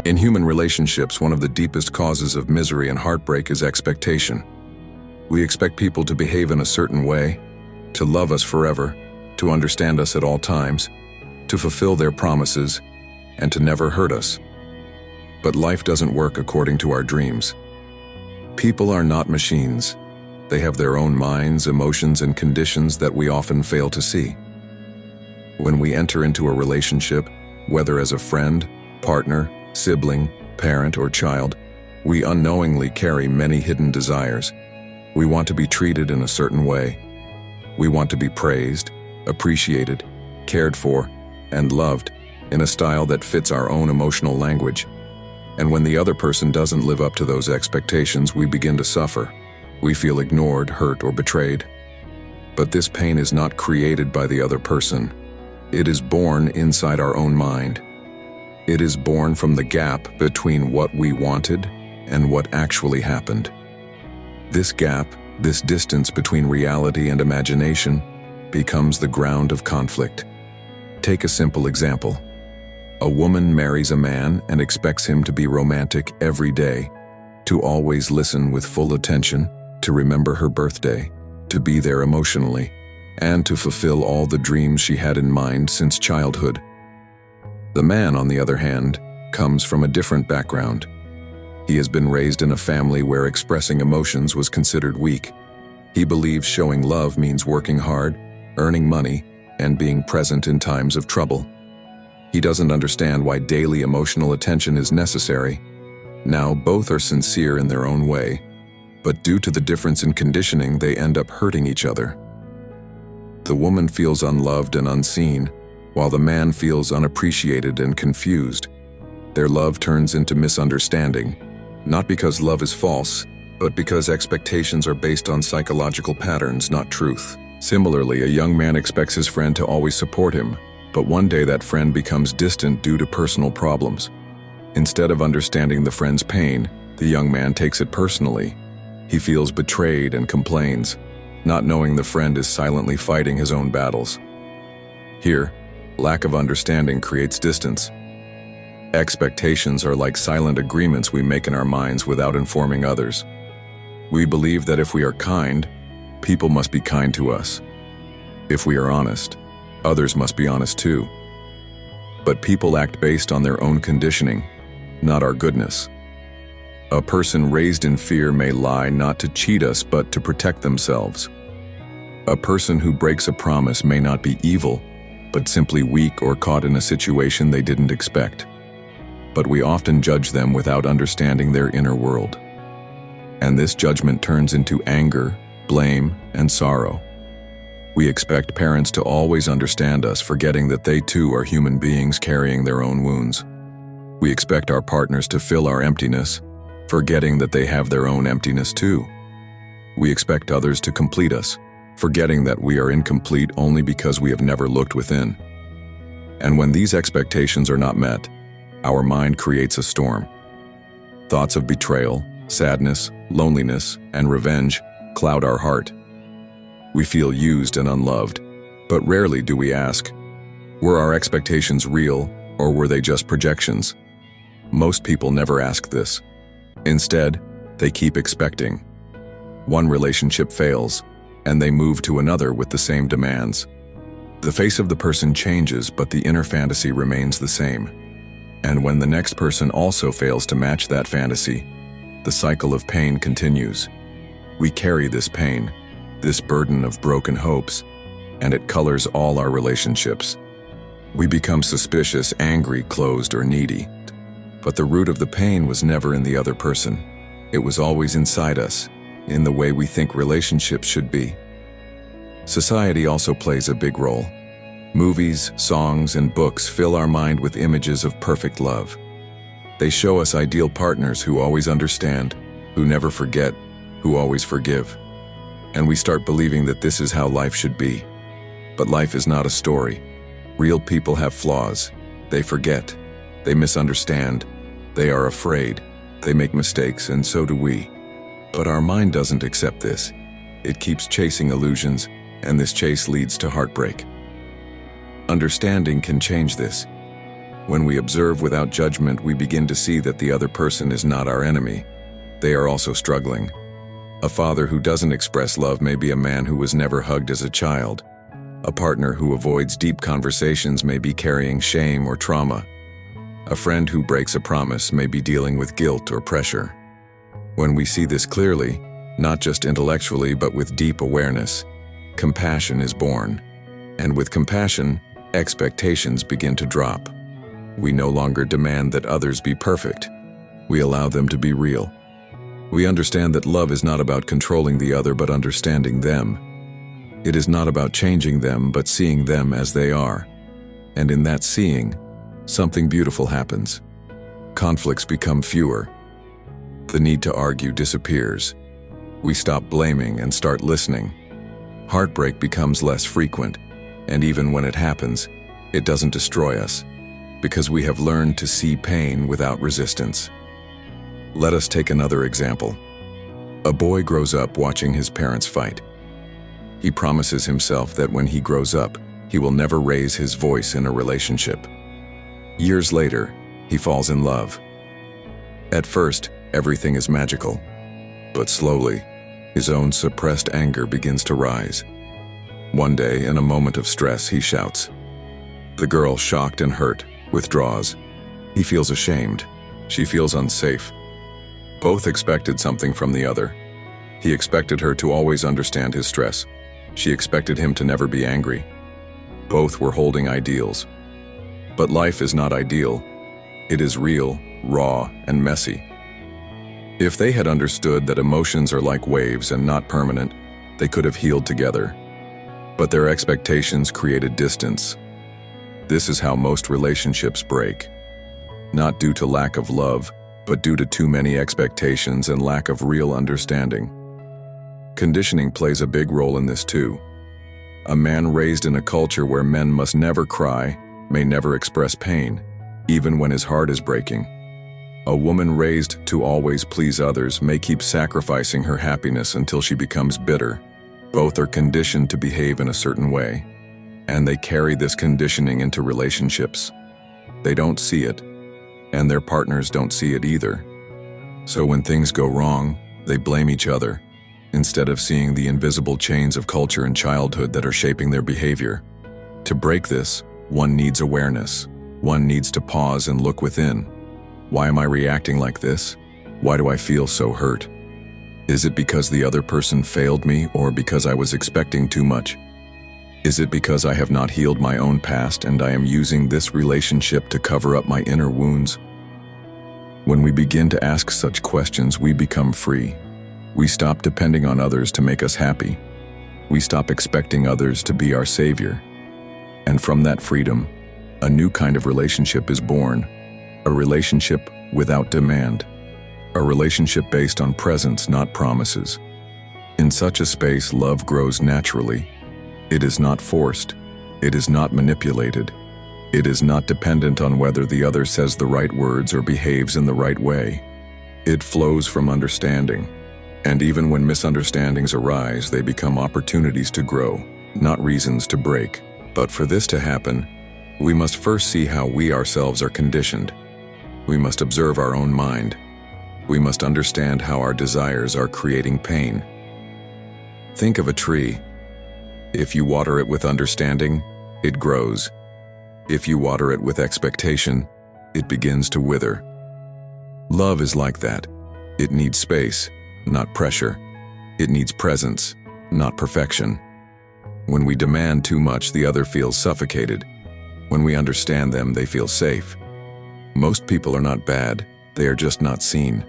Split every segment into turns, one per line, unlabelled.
In human relationships, one of the deepest causes of misery and heartbreak is expectation. We expect people to behave in a certain way, to love us forever, to understand us at all times, to fulfill their promises, and to never hurt us. But life doesn't work according to our dreams. People are not machines. They have their own minds, emotions, and conditions that we often fail to see. When we enter into a relationship, whether as a friend, partner, sibling, parent, or child, we unknowingly carry many hidden desires. We want to be treated in a certain way. We want to be praised, appreciated, cared for, and loved in a style that fits our own emotional language. And when the other person doesn't live up to those expectations, we begin to suffer. We feel ignored, hurt, or betrayed. But this pain is not created by the other person. It is born inside our own mind. It is born from the gap between what we wanted and what actually happened. This gap, this distance between reality and imagination, becomes the ground of conflict. Take a simple example. A woman marries a man and expects him to be romantic every day, to always listen with full attention, to remember her birthday, to be there emotionally, and to fulfill all the dreams she had in mind since childhood. The man, on the other hand, comes from a different background. He has been raised in a family where expressing emotions was considered weak. He believes showing love means working hard, earning money, and being present in times of trouble. He doesn't understand why daily emotional attention is necessary. Now, both are sincere in their own way, but due to the difference in conditioning, they end up hurting each other. The woman feels unloved and unseen, while the man feels unappreciated and confused. Their love turns into misunderstanding, not because love is false, but because expectations are based on psychological patterns, not truth. Similarly, a young man expects his friend to always support him, but one day that friend becomes distant due to personal problems. Instead of understanding the friend's pain, the young man takes it personally. He feels betrayed and complains, not knowing the friend is silently fighting his own battles. Here, lack of understanding creates distance. Expectations are like silent agreements we make in our minds without informing others. We believe that if we are kind, people must be kind to us. If we are honest, others must be honest too. But people act based on their own conditioning, not our goodness. A person raised in fear may lie not to cheat us but to protect themselves. A person who breaks a promise may not be evil, but simply weak or caught in a situation they didn't expect. But we often judge them without understanding their inner world. And this judgment turns into anger, blame, and sorrow. We expect parents to always understand us, forgetting that they too are human beings carrying their own wounds. We expect our partners to fill our emptiness, forgetting that they have their own emptiness too. We expect others to complete us, forgetting that we are incomplete only because we have never looked within. And when these expectations are not met, our mind creates a storm. Thoughts of betrayal, sadness, loneliness, and revenge cloud our heart. We feel used and unloved, but rarely do we ask, were our expectations real or were they just projections? Most people never ask this. Instead, they keep expecting. One relationship fails, and they move to another with the same demands. The face of the person changes, but the inner fantasy remains the same. And when the next person also fails to match that fantasy, the cycle of pain continues. We carry this pain, this burden of broken hopes, and it colors all our relationships. We become suspicious, angry, closed, or needy. But the root of the pain was never in the other person. It was always inside us, in the way we think relationships should be. Society also plays a big role. Movies, songs, and books fill our mind with images of perfect love. They show us ideal partners who always understand, who never forget, who always forgive. And we start believing that this is how life should be. But life is not a story. Real people have flaws. They forget. They misunderstand. They are afraid. They make mistakes, and so do we. But our mind doesn't accept this. It keeps chasing illusions, and this chase leads to heartbreak. Understanding can change this. When we observe without judgment, we begin to see that the other person is not our enemy. They are also struggling. A father who doesn't express love may be a man who was never hugged as a child. A partner who avoids deep conversations may be carrying shame or trauma. A friend who breaks a promise may be dealing with guilt or pressure. When we see this clearly, not just intellectually but with deep awareness, compassion is born. And with compassion, expectations begin to drop. We no longer demand that others be perfect. We allow them to be real. We understand that love is not about controlling the other but understanding them. It is not about changing them but seeing them as they are. And in that seeing, something beautiful happens. Conflicts become fewer. The need to argue disappears. We stop blaming and start listening. Heartbreak becomes less frequent, and even when it happens, it doesn't destroy us, because we have learned to see pain without resistance. Let us take another example. A boy grows up watching his parents fight. He promises himself that when he grows up, he will never raise his voice in a relationship. Years later, he falls in love. At first, everything is magical, but slowly, his own suppressed anger begins to rise. One day, in a moment of stress, he shouts. The girl, shocked and hurt, withdraws. He feels ashamed. She feels unsafe. Both expected something from the other. He expected her to always understand his stress. She expected him to never be angry. Both were holding ideals. But life is not ideal. It is real, raw, and messy. If they had understood that emotions are like waves and not permanent, they could have healed together. But their expectations created distance. This is how most relationships break. Not due to lack of love, but due to too many expectations and lack of real understanding. Conditioning plays a big role in this too. A man raised in a culture where men must never cry, may never express pain, even when his heart is breaking. A woman raised to always please others may keep sacrificing her happiness until she becomes bitter. Both are conditioned to behave in a certain way, and they carry this conditioning into relationships. They don't see it, and their partners don't see it either. So when things go wrong, they blame each other, instead of seeing the invisible chains of culture and childhood that are shaping their behavior. To break this, one needs awareness. One needs to pause and look within. Why am I reacting like this? Why do I feel so hurt? Is it because the other person failed me or because I was expecting too much? Is it because I have not healed my own past and I am using this relationship to cover up my inner wounds? When we begin to ask such questions, we become free. We stop depending on others to make us happy. We stop expecting others to be our savior. And from that freedom, a new kind of relationship is born. A relationship without demand. A relationship based on presence, not promises. In such a space, love grows naturally. It is not forced. It is not manipulated. It is not dependent on whether the other says the right words or behaves in the right way. It flows from understanding. And even when misunderstandings arise, they become opportunities to grow, not reasons to break. But for this to happen, we must first see how we ourselves are conditioned. We must observe our own mind. We must understand how our desires are creating pain. Think of a tree. If you water it with understanding, it grows. If you water it with expectation, it begins to wither. Love is like that. It needs space, not pressure. It needs presence, not perfection. When we demand too much, the other feels suffocated. When we understand them, they feel safe. Most people are not bad, they are just not seen.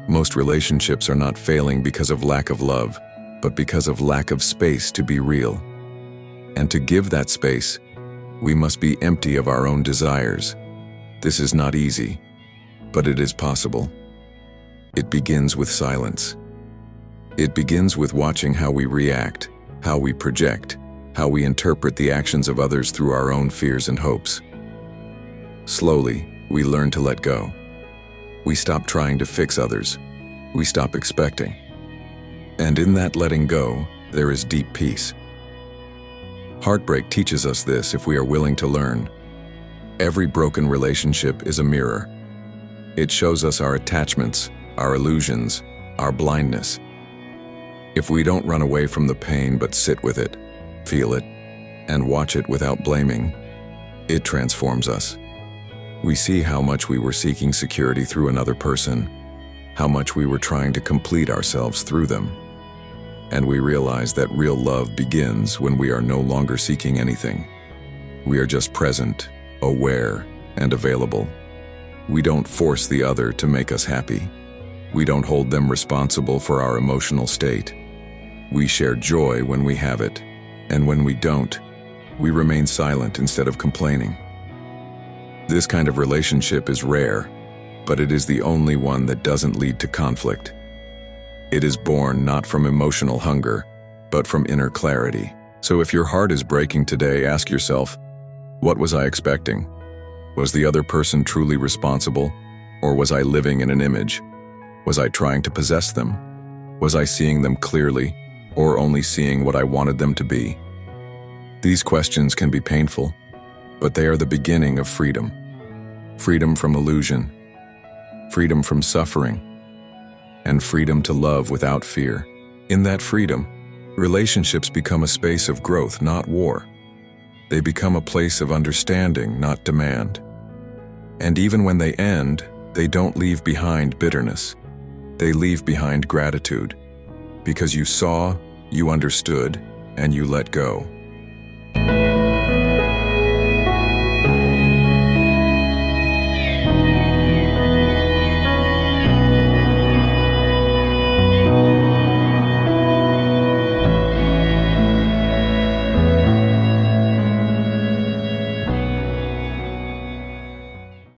Most relationships are not failing because of lack of love, but because of lack of space to be real. And to give that space, we must be empty of our own desires. This is not easy, but it is possible. It begins with silence. It begins with watching how we react, how we project, how we interpret the actions of others through our own fears and hopes. Slowly, we learn to let go. We stop trying to fix others. We stop expecting. And in that letting go, there is deep peace. Heartbreak teaches us this if we are willing to learn. Every broken relationship is a mirror. It shows us our attachments, our illusions, our blindness. If we don't run away from the pain but sit with it, feel it, and watch it without blaming, it transforms us. We see how much we were seeking security through another person, how much we were trying to complete ourselves through them. And we realize that real love begins when we are no longer seeking anything. We are just present, aware, and available. We don't force the other to make us happy. We don't hold them responsible for our emotional state. We share joy when we have it, and when we don't, we remain silent instead of complaining. This kind of relationship is rare, but it is the only one that doesn't lead to conflict. It is born not from emotional hunger, but from inner clarity. So if your heart is breaking today, ask yourself, what was I expecting? Was the other person truly responsible, or was I living in an image? Was I trying to possess them? Was I seeing them clearly, or only seeing what I wanted them to be? These questions can be painful, but they are the beginning of freedom. Freedom from illusion, freedom from suffering, and freedom to love without fear. In that freedom, relationships become a space of growth, not war. They become a place of understanding, not demand. And even when they end, they don't leave behind bitterness. They leave behind gratitude, because you saw, you understood, and you let go.